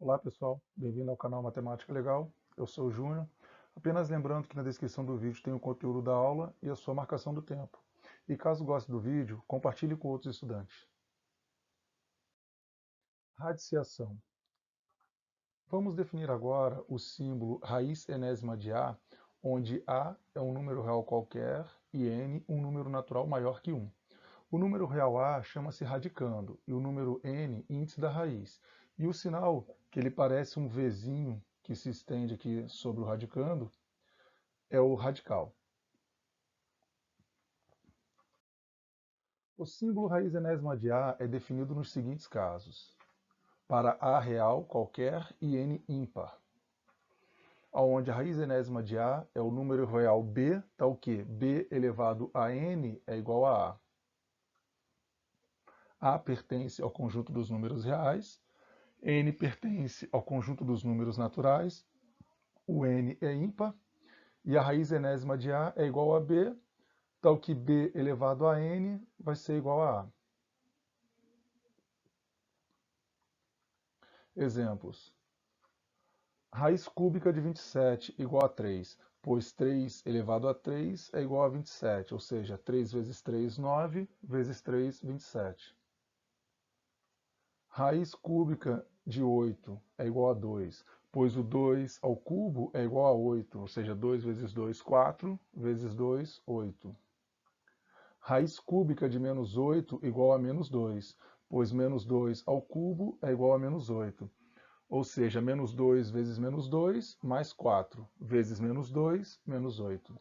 Olá pessoal, bem-vindo ao canal Matemática Legal, eu sou o Júnior. Apenas lembrando que na descrição do vídeo tem o conteúdo da aula e a sua marcação do tempo. E caso goste do vídeo, compartilhe com outros estudantes. Radiciação. Vamos definir agora o símbolo raiz enésima de A, onde A é um número real qualquer e N um número natural maior que 1. O número real A chama-se radicando e o número N índice da raiz. E o sinal, que ele parece um Vzinho que se estende aqui sobre o radicando, é o radical. O símbolo raiz enésima de A é definido nos seguintes casos. Para A real qualquer e N ímpar. Onde a raiz enésima de A é o número real B, tal que B elevado a N é igual a A. A pertence ao conjunto dos números reais, N pertence ao conjunto dos números naturais, o N é ímpar, e a raiz enésima de A é igual a B, tal que B elevado a N vai ser igual a A. Exemplos. Raiz cúbica de 27 igual a 3, pois 3 elevado a 3 é igual a 27, ou seja, 3 vezes 3, 9, vezes 3, 27. Raiz cúbica de 8 é igual a 2, pois o 2 ao cubo é igual a 8, ou seja, 2 vezes 2, 4, vezes 2, 8. Raiz cúbica de menos 8 igual a menos 2, pois menos 2 ao cubo é igual a menos 8. Ou seja, menos 2 vezes menos 2, mais 4, vezes menos 2, menos 8.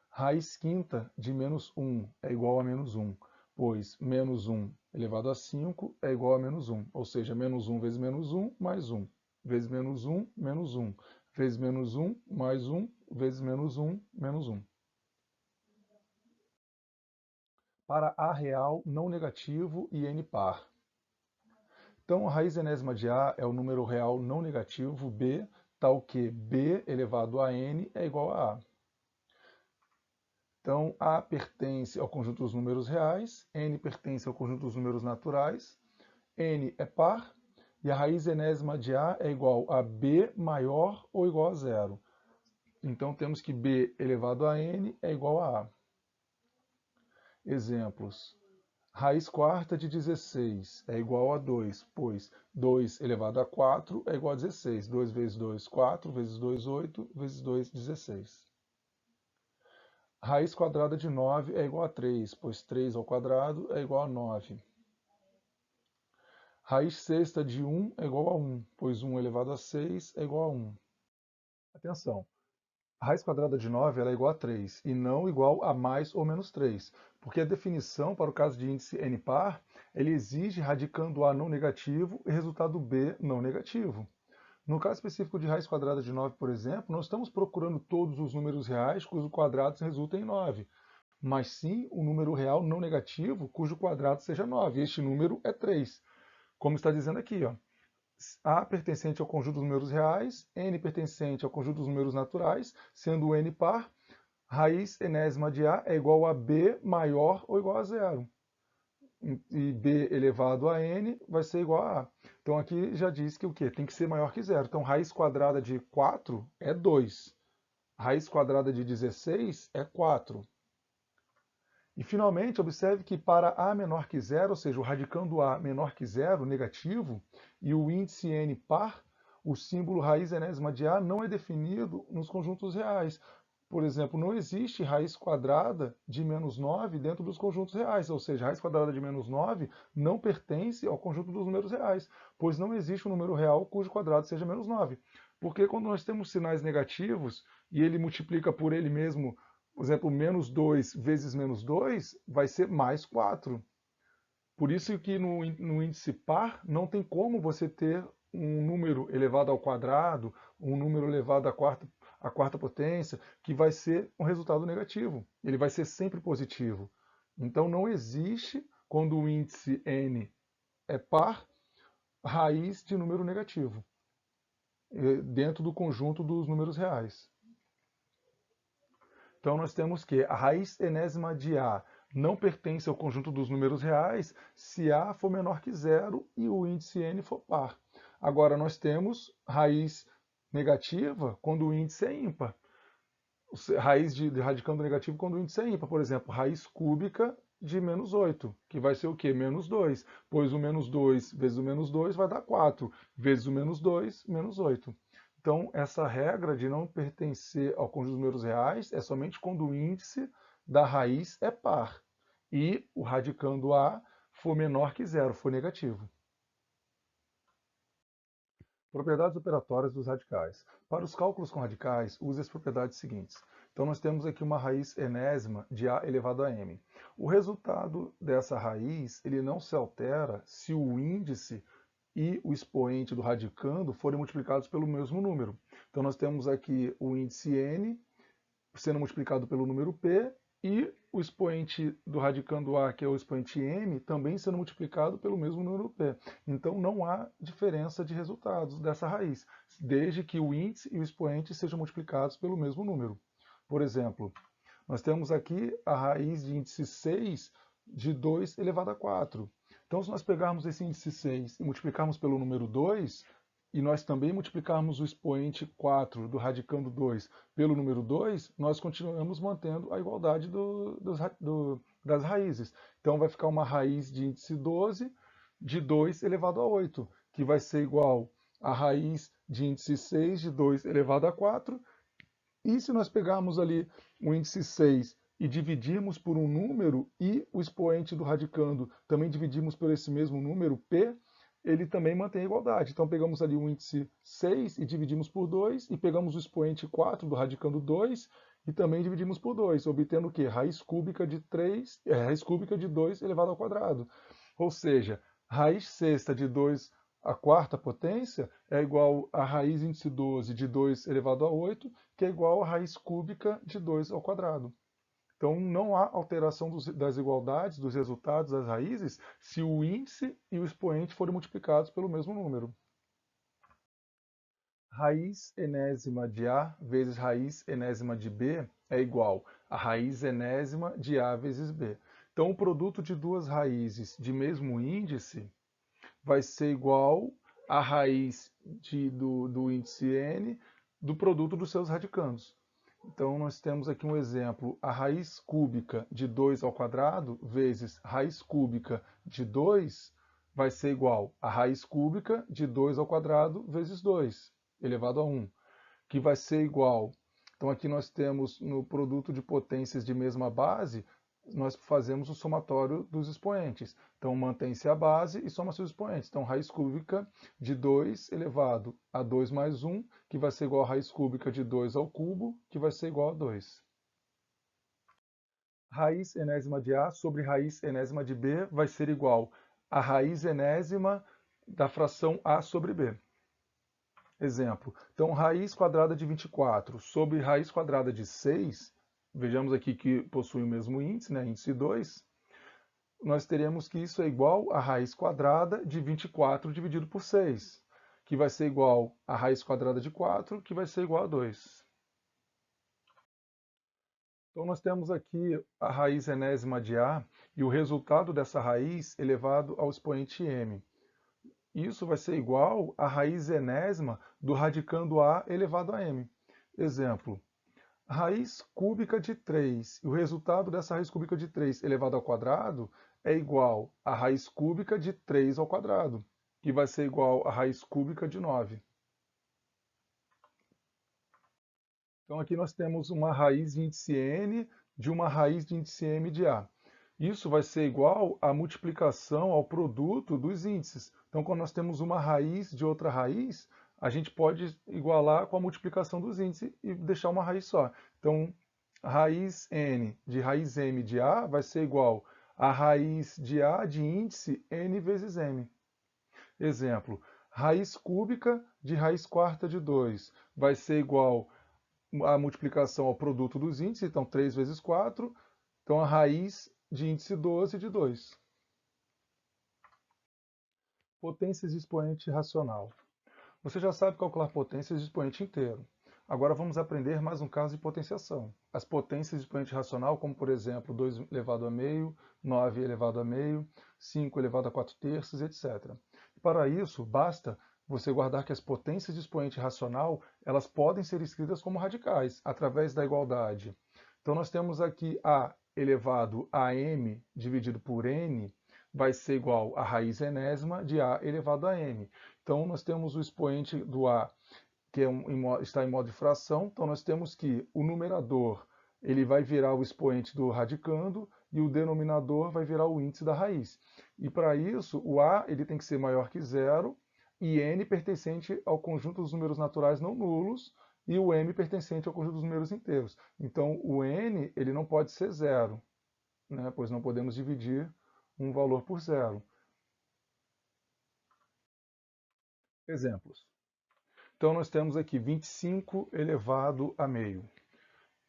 Raiz quinta de menos 1 é igual a menos 1, pois menos 1 elevado a 5 é igual a menos 1, ou seja, menos 1 vezes menos 1, mais 1, vezes menos 1, menos 1, vezes menos 1, mais 1, vezes menos 1, menos 1. Para A real não negativo e N par. Então, a raiz enésima de A é o número real não negativo B, tal que B elevado a N é igual a A. Então, A pertence ao conjunto dos números reais, N pertence ao conjunto dos números naturais, N é par, e a raiz enésima de A é igual a B maior ou igual a zero. Então, temos que B elevado a N é igual a A. Exemplos. Raiz quarta de 16 é igual a 2, pois 2 elevado a 4 é igual a 16. 2 vezes 2, 4, vezes 2, 8, vezes 2, 16. Raiz quadrada de 9 é igual a 3, pois 3 ao quadrado é igual a 9. Raiz sexta de 1 é igual a 1, pois 1 elevado a 6 é igual a 1. Atenção, a raiz quadrada de 9 ela é igual a 3 e não igual a mais ou menos 3, porque a definição para o caso de índice n par, ele exige radicando A não negativo e resultado B não negativo. No caso específico de raiz quadrada de 9, por exemplo, não estamos procurando todos os números reais cujos quadrados resultem em 9, mas sim o número real não negativo cujo quadrado seja 9. Este número é 3, como está dizendo aqui, ó. A pertencente ao conjunto dos números reais, N pertencente ao conjunto dos números naturais, sendo N par, raiz enésima de A é igual a B maior ou igual a zero. E B elevado a N vai ser igual a A. Então aqui já diz que o quê? Tem que ser maior que zero. Então raiz quadrada de 4 é 2. Raiz quadrada de 16 é 4. E finalmente, observe que para A menor que zero, ou seja, o radicando A menor que zero, negativo, e o índice N par, o símbolo raiz enésima de A não é definido nos conjuntos reais. Por exemplo, não existe raiz quadrada de menos 9 dentro dos conjuntos reais, ou seja, raiz quadrada de menos 9 não pertence ao conjunto dos números reais, pois não existe um número real cujo quadrado seja menos 9. Porque quando nós temos sinais negativos e ele multiplica por ele mesmo, por exemplo, menos 2 vezes menos 2 vai ser mais 4. Por isso que no índice par não tem como você ter um número elevado ao quadrado, um número elevado à quarta potência, que vai ser um resultado negativo. Ele vai ser sempre positivo. Então não existe, quando o índice n é par, raiz de número negativo dentro do conjunto dos números reais. Então nós temos que a raiz enésima de A não pertence ao conjunto dos números reais se A for menor que zero e o índice n for par. Agora, nós temos raiz negativa quando o índice é ímpar. Raiz de radicando negativo quando o índice é ímpar. Por exemplo, raiz cúbica de menos 8, que vai ser o quê? Menos 2, pois o menos 2 vezes o menos 2 vai dar 4, vezes o menos 2, menos 8. Então, essa regra de não pertencer ao conjunto dos números reais é somente quando o índice da raiz é par e o radicando A for menor que zero, for negativo. Propriedades operatórias dos radicais. Para os cálculos com radicais, use as propriedades seguintes. Então, nós temos aqui uma raiz enésima de a elevado a m. O resultado dessa raiz ele não se altera se o índice e o expoente do radicando forem multiplicados pelo mesmo número. Então, nós temos aqui o índice n sendo multiplicado pelo número p e o expoente do radicando A, que é o expoente m, também sendo multiplicado pelo mesmo número p. Então não há diferença de resultados dessa raiz, desde que o índice e o expoente sejam multiplicados pelo mesmo número. Por exemplo, nós temos aqui a raiz de índice 6 de 2 elevado a 4. Então, se nós pegarmos esse índice 6 e multiplicarmos pelo número 2, e nós também multiplicarmos o expoente 4 do radicando 2 pelo número 2, nós continuamos mantendo a igualdade das raízes. Então vai ficar uma raiz de índice 12 de 2 elevado a 8, que vai ser igual à raiz de índice 6 de 2 elevado a 4. E se nós pegarmos ali o índice 6 e dividirmos por um número e o expoente do radicando também dividimos por esse mesmo número, p, ele também mantém a igualdade. Então pegamos ali o índice 6 e dividimos por 2, e pegamos o expoente 4 do radicando 2 e também dividimos por 2, obtendo o quê? Raiz cúbica de 2 elevado ao quadrado. Ou seja, raiz sexta de 2 à quarta potência é igual a raiz índice 12 de 2 elevado a 8, que é igual a raiz cúbica de 2 ao quadrado. Então, não há alteração das igualdades, dos resultados das raízes, se o índice e o expoente forem multiplicados pelo mesmo número. Raiz enésima de A vezes raiz enésima de B é igual a raiz enésima de A vezes B. Então, o produto de duas raízes de mesmo índice vai ser igual à raiz do índice n do produto dos seus radicandos. Então, nós temos aqui um exemplo, a raiz cúbica de 2 ao quadrado vezes raiz cúbica de 2 vai ser igual a raiz cúbica de 2 ao quadrado vezes 2, elevado a 1, que vai ser igual. Então, aqui nós temos no produto de potências de mesma base, nós fazemos o somatório dos expoentes. Então, mantém-se a base e soma-se os expoentes. Então, raiz cúbica de 2 elevado a 2 mais 1, que vai ser igual a raiz cúbica de 2 ao cubo, que vai ser igual a 2. Raiz enésima de A sobre raiz enésima de B vai ser igual a raiz enésima da fração A sobre B. Exemplo. Então, raiz quadrada de 24 sobre raiz quadrada de 6, vejamos aqui que possui o mesmo índice, né, índice 2, nós teremos que isso é igual a raiz quadrada de 24 dividido por 6, que vai ser igual a raiz quadrada de 4, que vai ser igual a 2. Então, nós temos aqui a raiz enésima de A e o resultado dessa raiz elevado ao expoente m. Isso vai ser igual à raiz enésima do radicando A elevado a m. Exemplo, raiz cúbica de 3, e o resultado dessa raiz cúbica de 3 elevado ao quadrado é igual à raiz cúbica de 3 ao quadrado, que vai ser igual à raiz cúbica de 9. Então aqui nós temos uma raiz de índice n de uma raiz de índice m de A. Isso vai ser igual à multiplicação ao produto dos índices. Então, quando nós temos uma raiz de outra raiz, a gente pode igualar com a multiplicação dos índices e deixar uma raiz só. Então, raiz n de raiz m de A vai ser igual a raiz de A de índice n vezes m. Exemplo, raiz cúbica de raiz quarta de 2 vai ser igual a multiplicação ao produto dos índices, então 3 vezes 4, então a raiz de índice 12 de 2. Potências de expoente racional. Você já sabe calcular potências de expoente inteiro. Agora vamos aprender mais um caso de potenciação. As potências de expoente racional, como por exemplo 2 elevado a meio, 9 elevado a meio, 5 elevado a 4 terços, etc. Para isso, basta você guardar que as potências de expoente racional, elas podem ser escritas como radicais, através da igualdade. Então nós temos aqui a elevado a m dividido por n, vai ser igual a raiz enésima de a elevado a m. Então nós temos o expoente do a, que está em modo de fração, então nós temos que o numerador ele vai virar o expoente do radicando e o denominador vai virar o índice da raiz. E para isso, o a ele tem que ser maior que zero e n pertencente ao conjunto dos números naturais não nulos e o m pertencente ao conjunto dos números inteiros. Então, o n ele não pode ser zero, né, pois não podemos dividir um valor por zero. Exemplos. Então, nós temos aqui 25 elevado a meio.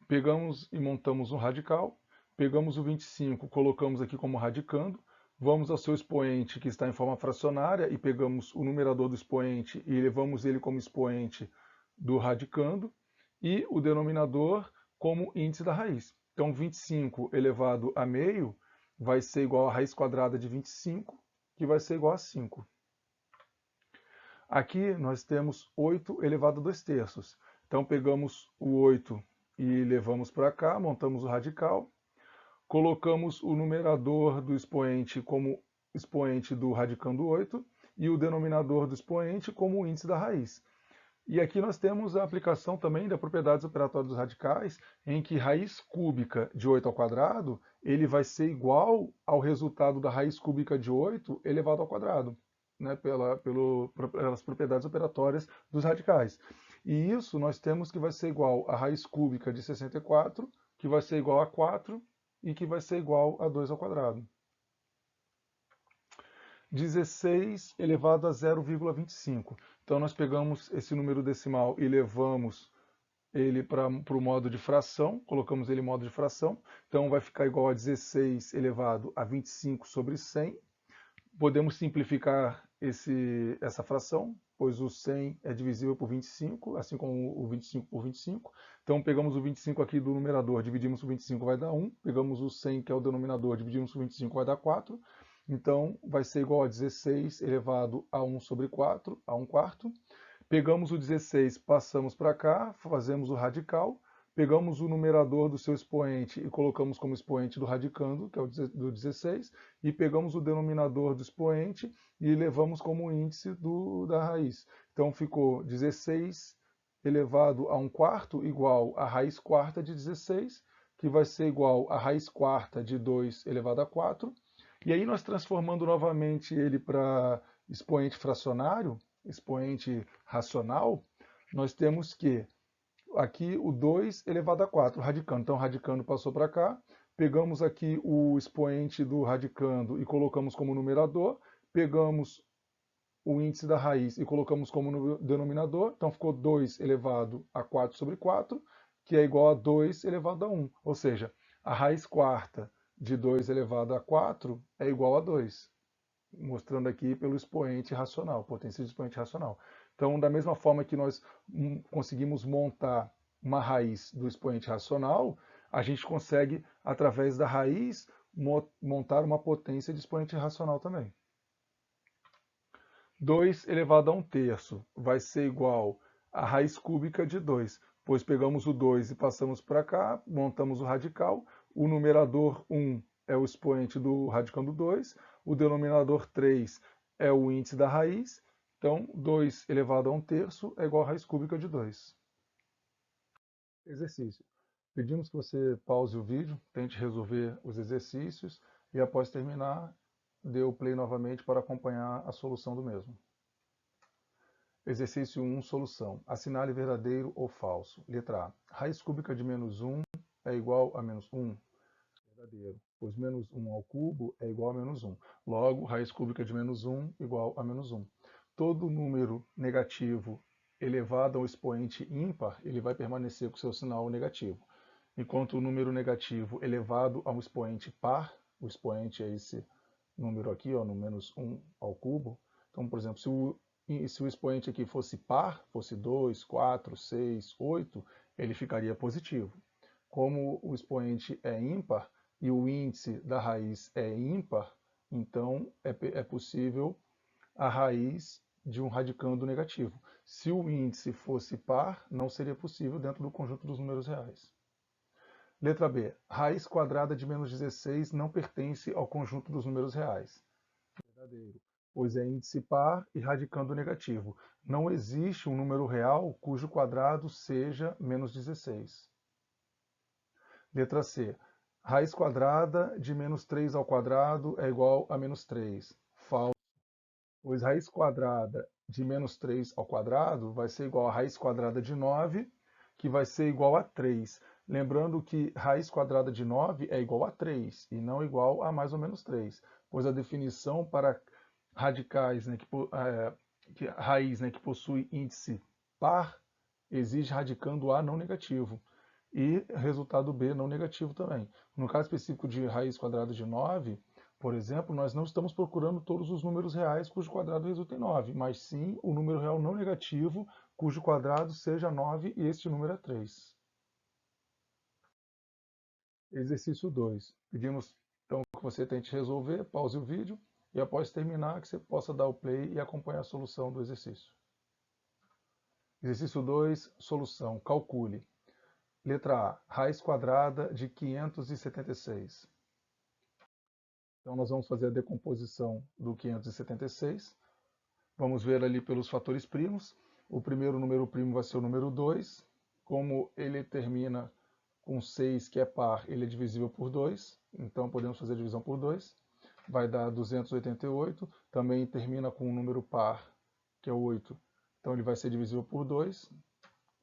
Pegamos e montamos um radical, pegamos o 25, colocamos aqui como radicando, vamos ao seu expoente que está em forma fracionária e pegamos o numerador do expoente e levamos ele como expoente do radicando e o denominador como índice da raiz. Então 25 elevado a meio vai ser igual a raiz quadrada de 25, que vai ser igual a 5. Aqui nós temos 8 elevado a 2 terços. Então pegamos o 8 e levamos para cá, montamos o radical, colocamos o numerador do expoente como expoente do radicando 8 e o denominador do expoente como o índice da raiz. E aqui nós temos a aplicação também da propriedades operatórias dos radicais, em que raiz cúbica de 8 ao quadrado ele vai ser igual ao resultado da raiz cúbica de 8 elevado ao quadrado, né, pelas propriedades operatórias dos radicais. E isso nós temos que vai ser igual a raiz cúbica de 64, que vai ser igual a 4 e que vai ser igual a 2 ao quadrado. 16 elevado a 0,25. Então nós pegamos esse número decimal e levamos ele para o modo de fração, colocamos ele em modo de fração, então vai ficar igual a 16 elevado a 25 sobre 100. Podemos simplificar essa fração, pois o 100 é divisível por 25, assim como o 25 por 25. Então pegamos o 25 aqui do numerador, dividimos por 25 vai dar 1. Pegamos o 100, que é o denominador, dividimos por 25 vai dar 4. Então vai ser igual a 16 elevado a 1 sobre 4, a 1 quarto. Pegamos o 16, passamos para cá, fazemos o radical. Pegamos o numerador do seu expoente e colocamos como expoente do radicando, que é o do 16, e pegamos o denominador do expoente e levamos como índice da raiz. Então ficou 16 elevado a 1 quarto igual a raiz quarta de 16, que vai ser igual a raiz quarta de 2 elevado a 4. E aí nós transformando novamente ele para expoente fracionário, expoente racional, nós temos que aqui o 2 elevado a 4, radicando. Então, radicando passou para cá. Pegamos aqui o expoente do radicando e colocamos como numerador. Pegamos o índice da raiz e colocamos como denominador. Então, ficou 2 elevado a 4 sobre 4, que é igual a 2 elevado a 1. Ou seja, a raiz quarta de 2 elevado a 4 é igual a 2. Mostrando aqui pelo expoente racional, potência de expoente racional. Então, da mesma forma que nós conseguimos montar uma raiz do expoente racional, a gente consegue, através da raiz, montar uma potência de expoente racional também. 2 elevado a 1 terço vai ser igual a raiz cúbica de 2, pois pegamos o 2 e passamos para cá, montamos o radical, o numerador 1 é o expoente do radicando 2, o denominador 3 é o índice da raiz, então 2 elevado a 1 terço é igual a raiz cúbica de 2. Exercício. Pedimos que você pause o vídeo, tente resolver os exercícios e após terminar, dê o play novamente para acompanhar a solução do mesmo. Exercício 1, solução. Assinale verdadeiro ou falso. Letra A. Raiz cúbica de menos 1 é igual a menos 1. Verdadeiro, pois menos 1 ao cubo é igual a menos 1. Logo, raiz cúbica de menos 1 igual a menos 1. Todo número negativo elevado ao expoente ímpar, ele vai permanecer com seu sinal negativo. Enquanto o número negativo elevado a um expoente par, o expoente é esse número aqui, ó, no menos 1 ao cubo. Então, por exemplo, se o expoente aqui fosse par, fosse 2, 4, 6, 8, ele ficaria positivo. Como o expoente é ímpar e o índice da raiz é ímpar, então é possível a raiz de um radicando negativo. Se o índice fosse par, não seria possível dentro do conjunto dos números reais. Letra B. Raiz quadrada de menos 16 não pertence ao conjunto dos números reais. Verdadeiro, pois é índice par e radicando negativo. Não existe um número real cujo quadrado seja menos 16. Letra C. Raiz quadrada de menos 3 ao quadrado é igual a menos 3. Falso, pois raiz quadrada de menos 3 ao quadrado vai ser igual a raiz quadrada de 9, que vai ser igual a 3. Lembrando que raiz quadrada de 9 é igual a 3 e não igual a mais ou menos 3, pois a definição para radicais, né, raiz, né, que possui índice par exige radicando A não negativo e resultado B não negativo também. No caso específico de raiz quadrada de 9, por exemplo, nós não estamos procurando todos os números reais cujo quadrado resulta em 9, mas sim o número real não negativo cujo quadrado seja 9 e este número é 3. Exercício 2. Pedimos então que você tente resolver, pause o vídeo e após terminar que você possa dar o play e acompanhar a solução do exercício. Exercício 2, solução. Calcule. Letra A, raiz quadrada de 576. Então nós vamos fazer a decomposição do 576. Vamos ver ali pelos fatores primos. O primeiro número primo vai ser o número 2. Como ele termina com 6, que é par, ele é divisível por 2. Então podemos fazer a divisão por 2. Vai dar 288. Também termina com um número par, que é o 8. Então ele vai ser divisível por 2.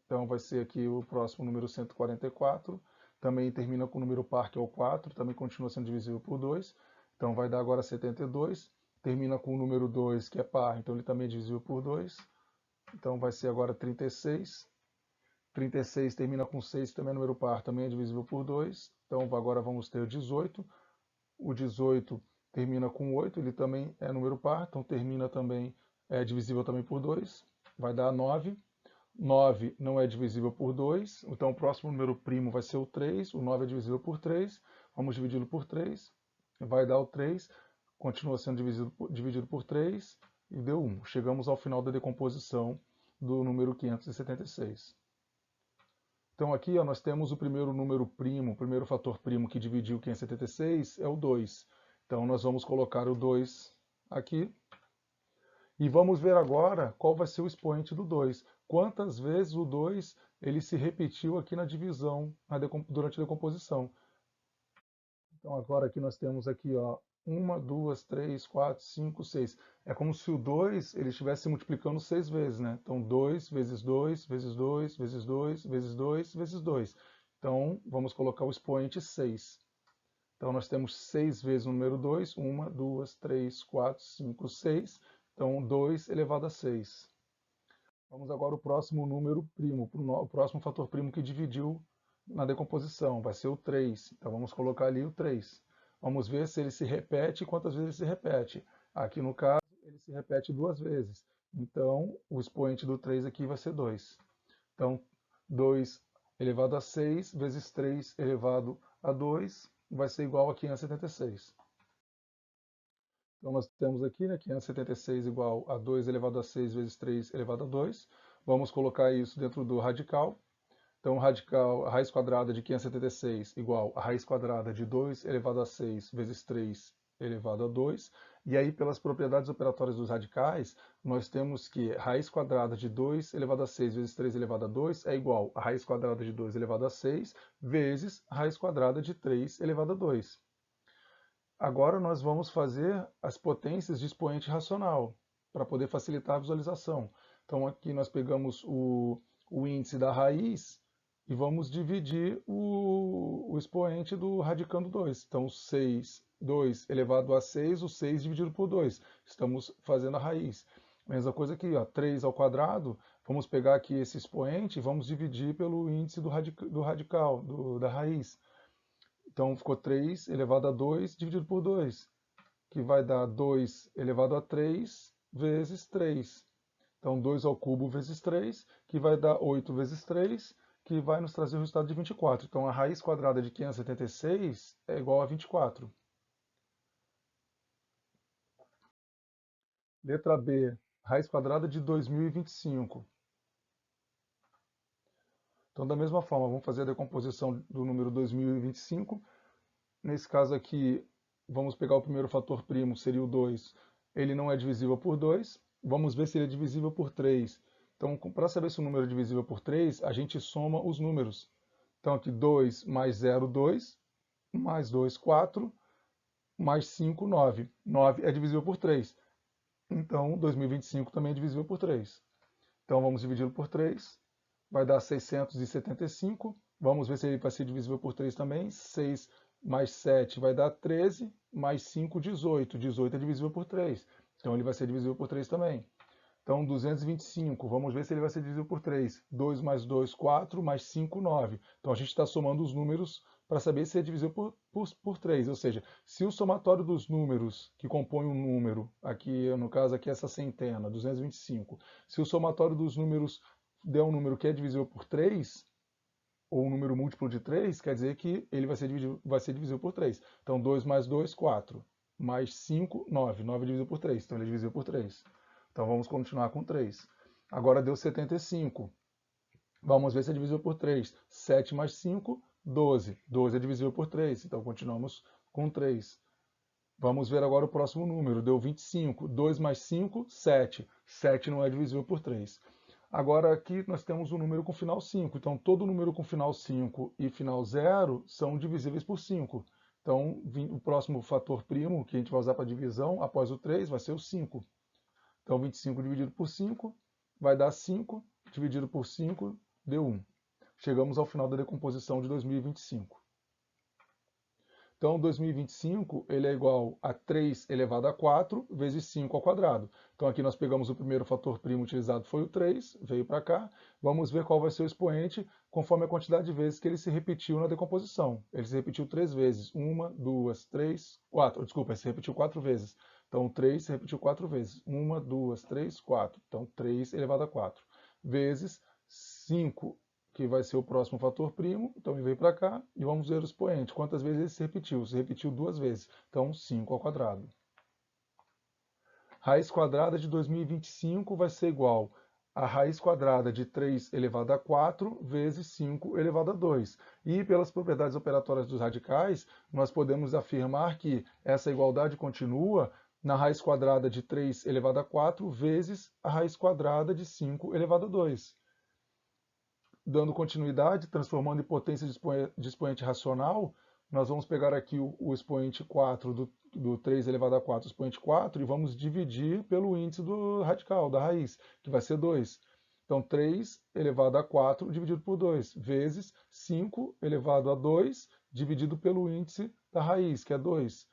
Então vai ser aqui o próximo número 144. Também termina com o número par, que é o 4. Também continua sendo divisível por 2. Então vai dar agora 72. Termina com o número 2, que é par, então ele também é divisível por 2. Então vai ser agora 36. 36 termina com 6, que também é número par, também é divisível por 2. Então agora vamos ter o 18. O 18 termina com 8, ele também é número par, então termina também, é divisível também por 2. Vai dar 9. 9 não é divisível por 2, então o próximo número primo vai ser o 3, o 9 é divisível por 3, vamos dividi-lo por 3, vai dar o 3, continua sendo dividido por 3 e deu 1. Chegamos ao final da decomposição do número 576. Então aqui ó, nós temos o primeiro número primo, o primeiro fator primo que dividiu 576 é o 2. Então nós vamos colocar o 2 aqui. E vamos ver agora qual vai ser o expoente do 2. Quantas vezes o 2 ele se repetiu aqui na divisão, durante a decomposição. Então agora aqui nós temos aqui, ó, 1, 2, 3, 4, 5, 6. É como se o 2 ele estivesse multiplicando 6 vezes, né? Então 2 vezes 2, vezes 2, vezes 2, vezes 2, vezes 2. Então vamos colocar o expoente 6. Então nós temos 6 vezes o número 2, 1, 2, 3, 4, 5, 6. Então 2 elevado a 6. Vamos agora ao próximo número primo, o próximo fator primo que dividiu na decomposição, vai ser o 3. Então vamos colocar ali o 3. Vamos ver se ele se repete e quantas vezes ele se repete. Aqui no caso, ele se repete 2 vezes. Então o expoente do 3 aqui vai ser 2. Então 2 elevado a 6 vezes 3 elevado a 2 vai ser igual a 576. Então nós temos aqui, né, 576 igual a 2 elevado a 6 vezes 3 elevado a 2. Vamos colocar isso dentro do radical. Então, a raiz quadrada de 576 igual a raiz quadrada de 2 elevado a 6 vezes 3 elevado a 2. E aí, pelas propriedades operatórias dos radicais, nós temos que raiz quadrada de 2 elevado a 6 vezes 3 elevado a 2 é igual a raiz quadrada de 2 elevado a 6 vezes a raiz quadrada de 3 elevado a 2. Agora nós vamos fazer as potências de expoente racional, para poder facilitar a visualização. Então aqui nós pegamos o índice da raiz e vamos dividir o expoente do radicando 2. Então 6, 2 elevado a 6, o 6 dividido por 2. Estamos fazendo a raiz. Mesma coisa aqui, ó, 3 ao quadrado, vamos pegar aqui esse expoente e vamos dividir pelo índice do radical, da raiz. Então ficou 3 elevado a 2 dividido por 2, que vai dar 2 elevado a 3 vezes 3. Então 2 ao cubo vezes 3, que vai dar 8 vezes 3, que vai nos trazer o resultado de 24. Então a raiz quadrada de 576 é igual a 24. Letra B. raiz quadrada de 2025. Então, da mesma forma, vamos fazer a decomposição do número 2025. Nesse caso aqui, vamos pegar o primeiro fator primo, seria o 2. Ele não é divisível por 2. Vamos ver se ele é divisível por 3. Então, para saber se o número é divisível por 3, a gente soma os números. Então, aqui 2 mais 0, 2, mais 2, 4, mais 5, 9. 9 é divisível por 3. Então, 2025 também é divisível por 3. Então, vamos dividi-lo por 3. Vai dar 675. Vamos ver se ele vai ser divisível por 3 também. 6 mais 7 vai dar 13, mais 5, 18. 18 é divisível por 3. Então, ele vai ser divisível por 3 também. Então, 225, vamos ver se ele vai ser divisível por 3. 2 mais 2, 4, mais 5, 9. Então, a gente está somando os números para saber se é divisível por 3. Ou seja, se o somatório dos números que compõem um número, aqui no caso aqui essa centena, 225, se o somatório dos números der um número que é divisível por 3, ou um número múltiplo de 3, quer dizer que ele vai ser divisível por 3. Então, 2 mais 2, 4. Mais 5, 9. 9 é divisível por 3, então ele é divisível por 3. Então, vamos continuar com 3. Agora deu 75. Vamos ver se é divisível por 3. 7 mais 5, 12. 12 é divisível por 3, então continuamos com 3. Vamos ver agora o próximo número. Deu 25. 2 mais 5, 7. 7 não é divisível por 3. Agora aqui nós temos um número com final 5. Então todo número com final 5 e final 0 são divisíveis por 5. Então o próximo fator primo que a gente vai usar para divisão após o 3 vai ser o 5. Então 25 dividido por 5 vai dar 5. Dividido por 5 deu 1. Chegamos ao final da decomposição de 2025. Então, 2025 ele é igual a 3 elevado a 4 vezes 5 ao quadrado. Então, aqui nós pegamos o primeiro fator primo utilizado, foi o 3, veio para cá. Vamos ver qual vai ser o expoente conforme a quantidade de vezes que ele se repetiu na decomposição. Ele se repetiu 3 vezes. 1, 2, 3, 4. Desculpa, ele se repetiu 4 vezes. Então, 3 se repetiu 4 vezes. 1, 2, 3, 4. Então, 3 elevado a 4. Vezes 5, que vai ser o próximo fator primo, então ele veio para cá, e vamos ver o expoente. Quantas vezes ele se repetiu? Se repetiu 2 vezes, então 5 ao quadrado. Raiz quadrada de 2025 vai ser igual a raiz quadrada de 3 elevado a 4 vezes 5 elevado a 2. E pelas propriedades operatórias dos radicais, nós podemos afirmar que essa igualdade continua na raiz quadrada de 3 elevado a 4 vezes a raiz quadrada de 5 elevado a 2. Dando continuidade, transformando em potência de expoente racional, nós vamos pegar aqui o expoente 4 do 3 elevado a 4, expoente 4, e vamos dividir pelo índice do radical, da raiz, que vai ser 2. Então, 3 elevado a 4 dividido por 2, vezes 5 elevado a 2 dividido pelo índice da raiz, que é 2.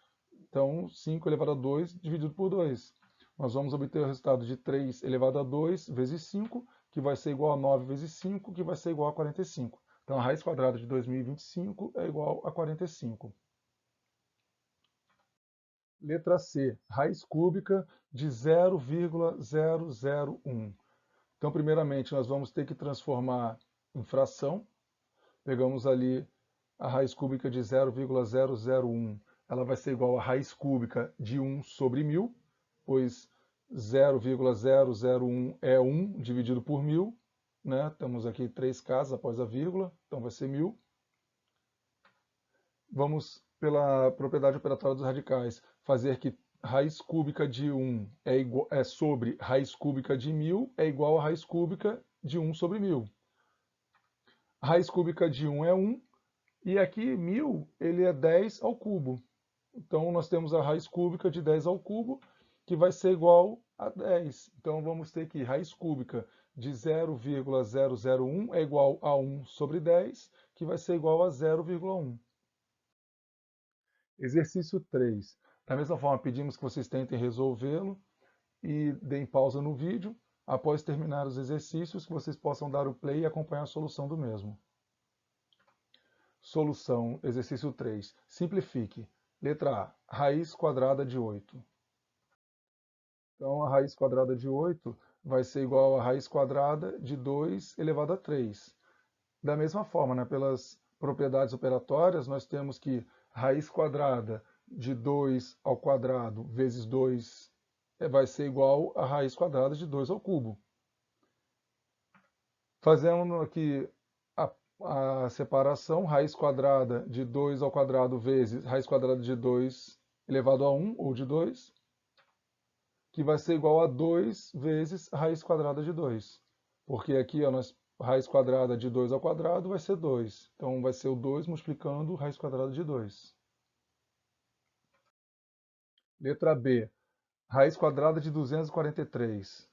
Então, 5 elevado a 2 dividido por 2. Nós vamos obter o resultado de 3 elevado a 2 vezes 5, que vai ser igual a 9 vezes 5, que vai ser igual a 45. Então, a raiz quadrada de 2025 é igual a 45. Letra C, raiz cúbica de 0,001. Então, primeiramente, nós vamos ter que transformar em fração. Pegamos ali a raiz cúbica de 0,001. Ela vai ser igual a raiz cúbica de 1 sobre 1000, pois 0,001 é 1 dividido por 1000. Né? Temos aqui 3 casas após a vírgula, então vai ser 1000. Vamos, pela propriedade operatória dos radicais, fazer que raiz cúbica de 1 é sobre raiz cúbica de 1000 é igual a raiz cúbica de 1 sobre 1000. A raiz cúbica de 1 é 1, e aqui 1000 ele é 10 ao cubo. Então nós temos a raiz cúbica de 10 ao cubo, que vai ser igual a 10. Então vamos ter que raiz cúbica de 0,001 é igual a 1 sobre 10, que vai ser igual a 0,1. Exercício 3. Da mesma forma, pedimos que vocês tentem resolvê-lo e deem pausa no vídeo. Após terminar os exercícios, que vocês possam dar o play e acompanhar a solução do mesmo. Solução, exercício 3. Simplifique. Letra A, raiz quadrada de 8. Então, a raiz quadrada de 8 vai ser igual a raiz quadrada de 2 elevado a 3. Da mesma forma, né, pelas propriedades operatórias, nós temos que raiz quadrada de 2 ao quadrado vezes 2 vai ser igual a raiz quadrada de 2 ao cubo. Fazendo aqui a separação, raiz quadrada de 2 ao quadrado vezes raiz quadrada de 2 elevado a 1, ou de 2, que vai ser igual a 2 vezes raiz quadrada de 2. Porque aqui, ó, raiz quadrada de 2 ao quadrado vai ser 2. Então, vai ser o 2 multiplicando raiz quadrada de 2. Letra B, raiz quadrada de 243.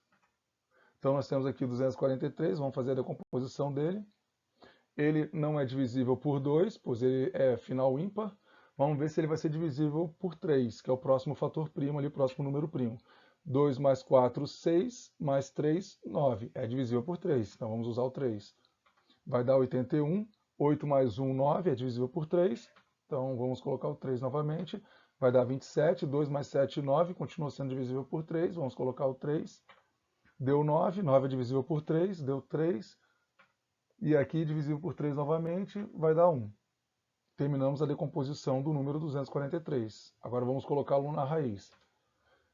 Então, nós temos aqui 243, vamos fazer a decomposição dele. Ele não é divisível por 2, pois ele é final ímpar. Vamos ver se ele vai ser divisível por 3, que é o próximo fator primo ali, próximo número primo. 2 mais 4, 6, mais 3, 9. É divisível por 3, então vamos usar o 3. Vai dar 81. 8 mais 1, 9, é divisível por 3. Então vamos colocar o 3 novamente. Vai dar 27. 2 mais 7, 9, continua sendo divisível por 3. Vamos colocar o 3. Deu 9. 9 é divisível por 3, deu 3. E aqui, divisível por 3 novamente, vai dar 1. Terminamos a decomposição do número 243. Agora vamos colocá-lo na raiz.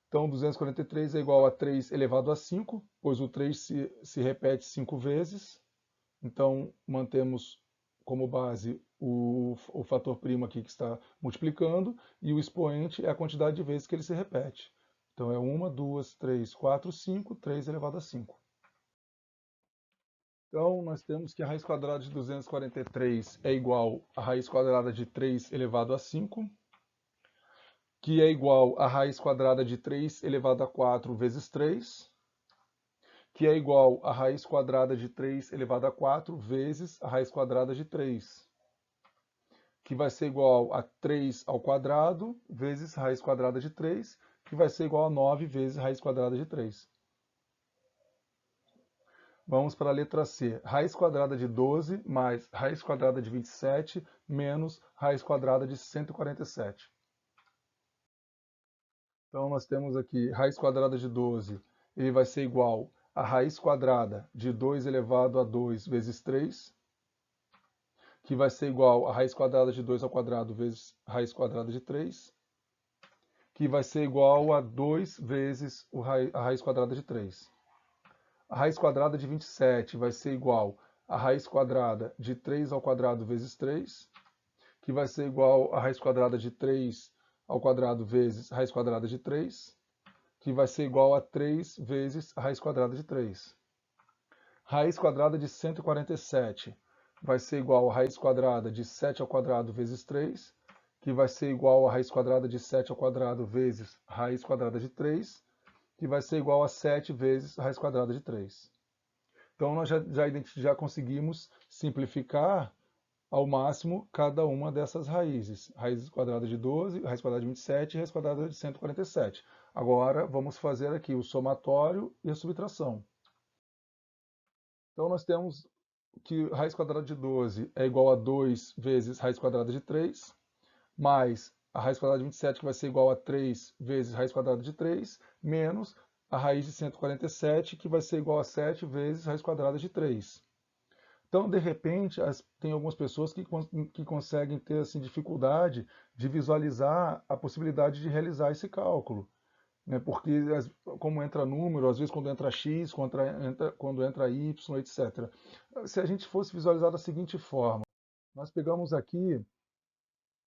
Então, 243 é igual a 3 elevado a 5, pois o 3 se repete 5 vezes. Então, mantemos como base o fator primo aqui que está multiplicando, e o expoente é a quantidade de vezes que ele se repete. Então, é 1, 2, 3, 4, 5, 3 elevado a 5. Então, nós temos que a raiz quadrada de 243 é igual à raiz quadrada de 3 elevado a 5, que é igual à raiz quadrada de 3 elevado a 4 vezes 3, que é igual à raiz quadrada de 3 elevado a 4 vezes a raiz quadrada de 3, que vai ser igual a 3 ao quadrado vezes a raiz quadrada de 3, que vai ser igual a 9 vezes a raiz quadrada de 3. Vamos para a letra C. Raiz quadrada de 12 mais raiz quadrada de 27 menos raiz quadrada de 147. Então, nós temos aqui raiz quadrada de 12, ele vai ser igual a raiz quadrada de 2 elevado a 2 vezes 3, que vai ser igual a raiz quadrada de 2 ao quadrado vezes raiz quadrada de 3, que vai ser igual a 2 vezes a raiz quadrada de 3. A raiz quadrada de 27 vai ser igual a raiz quadrada de 3 ao quadrado vezes 3, que vai ser igual a raiz quadrada de 3 ao quadrado vezes a raiz quadrada de 3, que vai ser igual a 3 vezes a raiz quadrada de 3. Raiz quadrada de 147 vai ser igual a raiz quadrada de 7 ao quadrado vezes 3, que vai ser igual a raiz quadrada de 7 ao quadrado vezes a raiz quadrada de 3, que vai ser igual a 7 vezes a raiz quadrada de 3. Então, nós já conseguimos simplificar ao máximo cada uma dessas raízes. Raiz quadrada de 12, raiz quadrada de 27 e raiz quadrada de 147. Agora, vamos fazer aqui o somatório e a subtração. Então, nós temos que raiz quadrada de 12 é igual a 2 vezes raiz quadrada de 3, mais a raiz quadrada de 27, que vai ser igual a 3 vezes raiz quadrada de 3, menos a raiz de 147, que vai ser igual a 7 vezes raiz quadrada de 3. Então, de repente, tem algumas pessoas que conseguem ter assim, dificuldade de visualizar a possibilidade de realizar esse cálculo, né? Porque, como entra número, às vezes quando entra x, quando entra y, etc. Se a gente fosse visualizar da seguinte forma, nós pegamos aqui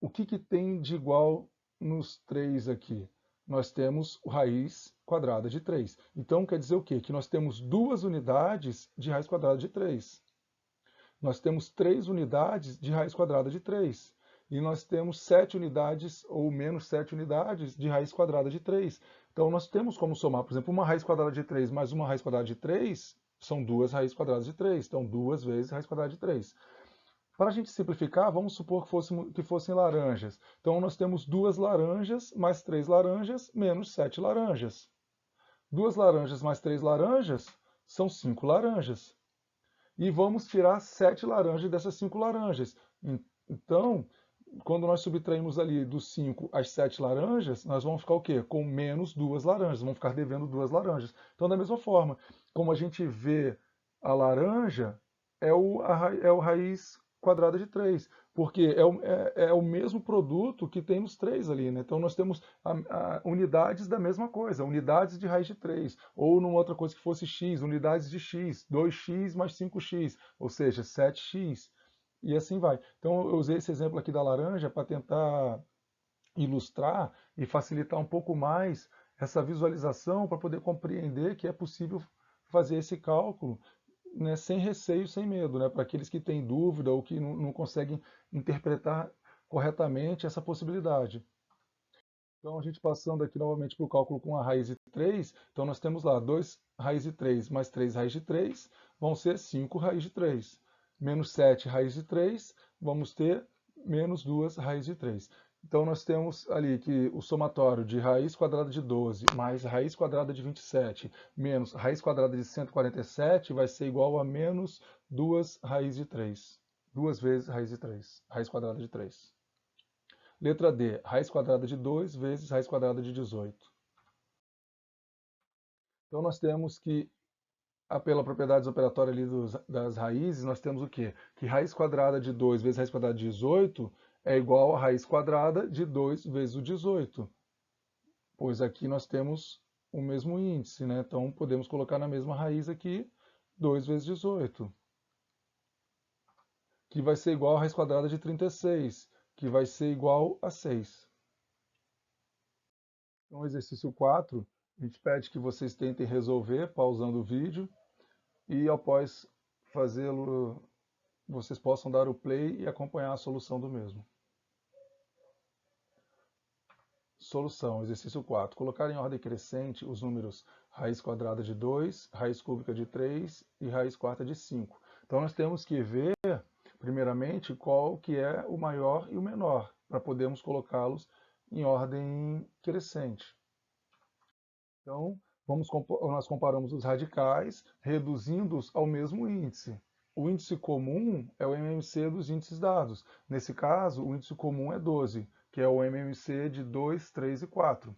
o que tem de igual nos 3 aqui? Nós temos raiz quadrada de 3. Então, quer dizer o quê? Que nós temos 2 unidades de raiz quadrada de 3. Nós temos 3 unidades de raiz quadrada de 3. E nós temos 7 unidades, ou menos 7 unidades, de raiz quadrada de 3. Então, nós temos como somar, por exemplo, uma raiz quadrada de 3 mais uma raiz quadrada de 3, são 2 raízes quadradas de 3. Então, 2 vezes raiz quadrada de 3. Para a gente simplificar, vamos supor que fossem laranjas. Então, nós temos 2 laranjas mais 3 laranjas menos 7 laranjas. 2 laranjas mais 3 laranjas são 5 laranjas. E vamos tirar 7 laranjas dessas 5 laranjas. Então, quando nós subtraímos ali dos 5 as 7 laranjas, nós vamos ficar o quê? Com menos 2 laranjas. Vamos ficar devendo 2 laranjas. Então, da mesma forma, como a gente vê a laranja, é o raiz quadrada de 3. porque é o mesmo produto que tem nos três ali, né? Então nós temos unidades da mesma coisa, unidades de raiz de 3, ou numa outra coisa que fosse x, unidades de x, 2x mais 5x, ou seja, 7x, e assim vai. Então eu usei esse exemplo aqui da laranja para tentar ilustrar e facilitar um pouco mais essa visualização para poder compreender que é possível fazer esse cálculo, né, sem receio, sem medo, né, para aqueles que têm dúvida ou que não conseguem interpretar corretamente essa possibilidade. Então, a gente passando aqui novamente para o cálculo com a raiz de 3, então nós temos lá 2 raiz de 3 mais 3 raiz de 3, vão ser 5 raiz de 3. Menos 7 raiz de 3, vamos ter menos 2 raiz de 3. Então, nós temos ali que o somatório de raiz quadrada de 12 mais raiz quadrada de 27 menos raiz quadrada de 147 vai ser igual a menos 2 raiz de 3. 2 vezes raiz de 3, raiz quadrada de 3. Letra D, raiz quadrada de 2 vezes raiz quadrada de 18. Então nós temos que, pela propriedade operatória ali das raízes, nós temos o quê? Que raiz quadrada de 2 vezes raiz quadrada de 18 é igual a raiz quadrada de 2 vezes o 18. Pois aqui nós temos o mesmo índice, né? Então podemos colocar na mesma raiz aqui 2 vezes 18, que vai ser igual a raiz quadrada de 36, que vai ser igual a 6. Então, exercício 4, a gente pede que vocês tentem resolver pausando o vídeo e após fazê-lo, vocês possam dar o play e acompanhar a solução do mesmo. Solução, exercício 4. Colocar em ordem crescente os números raiz quadrada de 2, raiz cúbica de 3 e raiz quarta de 5. Então nós temos que ver, primeiramente, qual que é o maior e o menor, para podermos colocá-los em ordem crescente. Então, nós comparamos os radicais, reduzindo-os ao mesmo índice. O índice comum é o MMC dos índices dados. Nesse caso, o índice comum é 12, que é o MMC de 2, 3 e 4.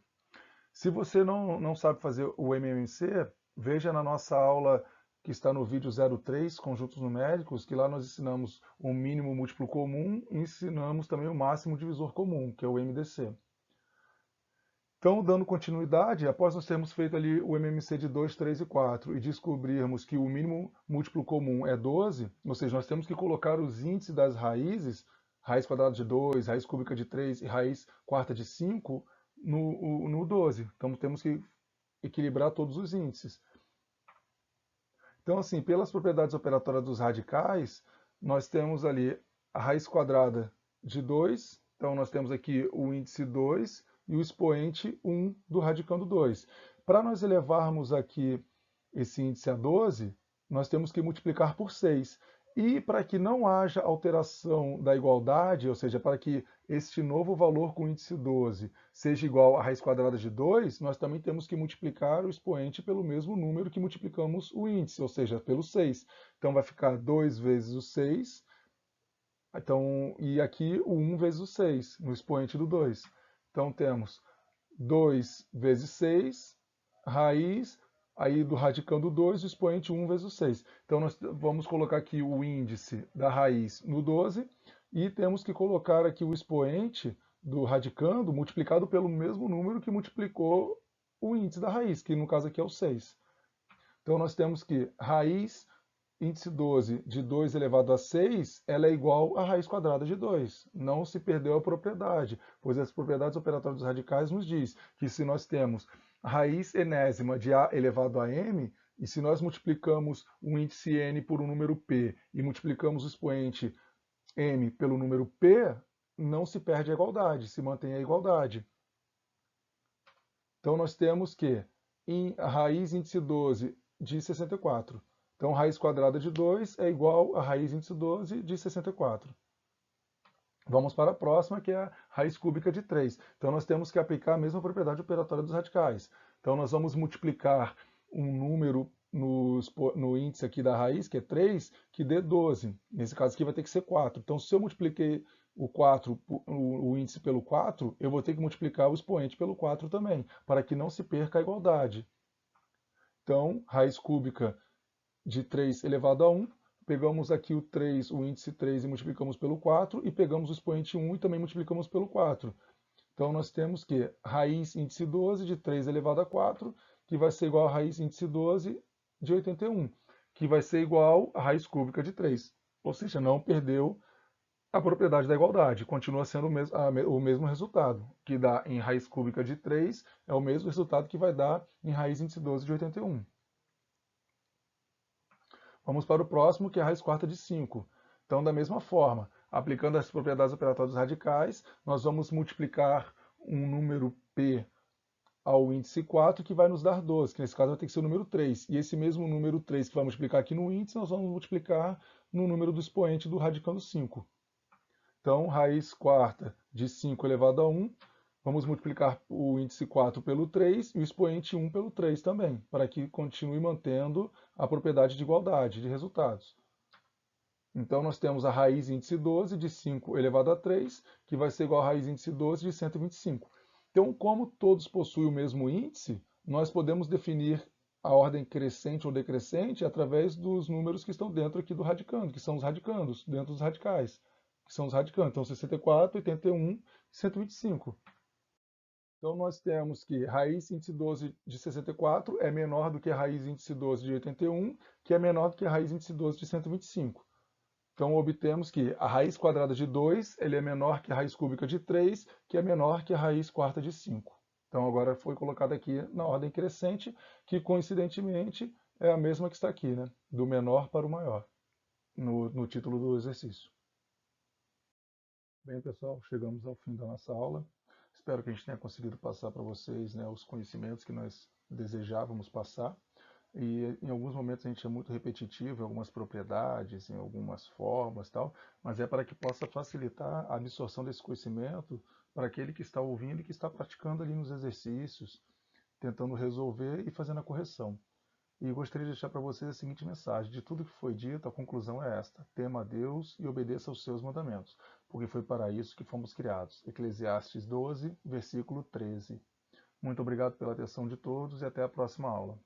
Se você não sabe fazer o MMC, veja na nossa aula que está no vídeo 03, Conjuntos Numéricos, que lá nós ensinamos o mínimo múltiplo comum e ensinamos também o máximo divisor comum, que é o MDC. Então, dando continuidade, após nós termos feito ali o MMC de 2, 3 e 4 e descobrirmos que o mínimo múltiplo comum é 12, ou seja, nós temos que colocar os índices das raízes, raiz quadrada de 2, raiz cúbica de 3 e raiz quarta de 5, no 12. Então, temos que equilibrar todos os índices. Então, assim, pelas propriedades operatórias dos radicais, nós temos ali a raiz quadrada de 2, então nós temos aqui o índice 2 e o expoente 1 do radicando 2. Para nós elevarmos aqui esse índice a 12, nós temos que multiplicar por 6. E para que não haja alteração da igualdade, ou seja, para que este novo valor com o índice 12 seja igual à raiz quadrada de 2, nós também temos que multiplicar o expoente pelo mesmo número que multiplicamos o índice, ou seja, pelo 6. Então vai ficar 2 vezes o 6, então, e aqui o 1 vezes o 6, no expoente do 2. Então temos 2 vezes 6, raiz, aí do radicando 2, o expoente 1 vezes o 6. Então nós vamos colocar aqui o índice da raiz no 12 e temos que colocar aqui o expoente do radicando multiplicado pelo mesmo número que multiplicou o índice da raiz, que no caso aqui é o 6. Então nós temos que raiz índice 12 de 2 elevado a 6, ela é igual à raiz quadrada de 2. Não se perdeu a propriedade, pois as propriedades operatórias dos radicais nos diz que se nós temos raiz enésima de a elevado a m, e se nós multiplicamos um índice n por um número p e multiplicamos o expoente m pelo número p, não se perde a igualdade, se mantém a igualdade. Então nós temos que a raiz índice 12 de 64. Então, raiz quadrada de 2 é igual a raiz índice 12 de 64. Vamos para a próxima, que é a raiz cúbica de 3. Então, nós temos que aplicar a mesma propriedade operatória dos radicais. Então, nós vamos multiplicar um número no índice aqui da raiz, que é 3, que dê 12. Nesse caso aqui vai ter que ser 4. Então, se eu multipliquei o 4, o índice pelo 4, eu vou ter que multiplicar o expoente pelo 4 também, para que não se perca a igualdade. Então, raiz cúbica de 3 elevado a 1 pegamos aqui o 3, o índice 3 e multiplicamos pelo 4, e pegamos o expoente 1 e também multiplicamos pelo 4. Então nós temos que raiz índice 12 de 3 elevado a 4, que vai ser igual a raiz índice 12 de 81, que vai ser igual a raiz cúbica de 3. Ou seja, não perdeu a propriedade da igualdade, continua sendo o mesmo resultado, que dá em raiz cúbica de 3, é o mesmo resultado que vai dar em raiz índice 12 de 81. Vamos para o próximo, que é a raiz quarta de 5. Então, da mesma forma, aplicando as propriedades operatórias dos radicais, nós vamos multiplicar um número p ao índice 4, que vai nos dar 12, que nesse caso vai ter que ser o número 3. E esse mesmo número 3 que vai multiplicar aqui no índice, nós vamos multiplicar no número do expoente do radicando 5. Então, raiz quarta de 5 elevado a 1, vamos multiplicar o índice 4 pelo 3 e o expoente 1 pelo 3 também, para que continue mantendo a propriedade de igualdade de resultados. Então, nós temos a raiz índice 12 de 5 elevado a 3, que vai ser igual a raiz índice 12 de 125. Então, como todos possuem o mesmo índice, nós podemos definir a ordem crescente ou decrescente através dos números que estão dentro aqui do radicando, que são os radicandos, dentro dos radicais, que são os radicandos. Então, 64, 81 e 125. Então, nós temos que raiz índice 12 de 64 é menor do que a raiz índice 12 de 81, que é menor do que a raiz índice 12 de 125. Então, obtemos que a raiz quadrada de 2 ele é menor que a raiz cúbica de 3, que é menor que a raiz quarta de 5. Então, agora foi colocado aqui na ordem crescente, que coincidentemente é a mesma que está aqui, né? Do menor para o maior, no título do exercício. Bem, pessoal, chegamos ao fim da nossa aula. Espero que a gente tenha conseguido passar para vocês, né, os conhecimentos que nós desejávamos passar. E em alguns momentos a gente é muito repetitivo em algumas propriedades, em algumas formas, tal, mas é para que possa facilitar a absorção desse conhecimento para aquele que está ouvindo e que está praticando ali nos exercícios, tentando resolver e fazendo a correção. E gostaria de deixar para vocês a seguinte mensagem: de tudo que foi dito, a conclusão é esta: tema a Deus e obedeça aos seus mandamentos, porque foi para isso que fomos criados. Eclesiastes 12, versículo 13. Muito obrigado pela atenção de todos e até a próxima aula.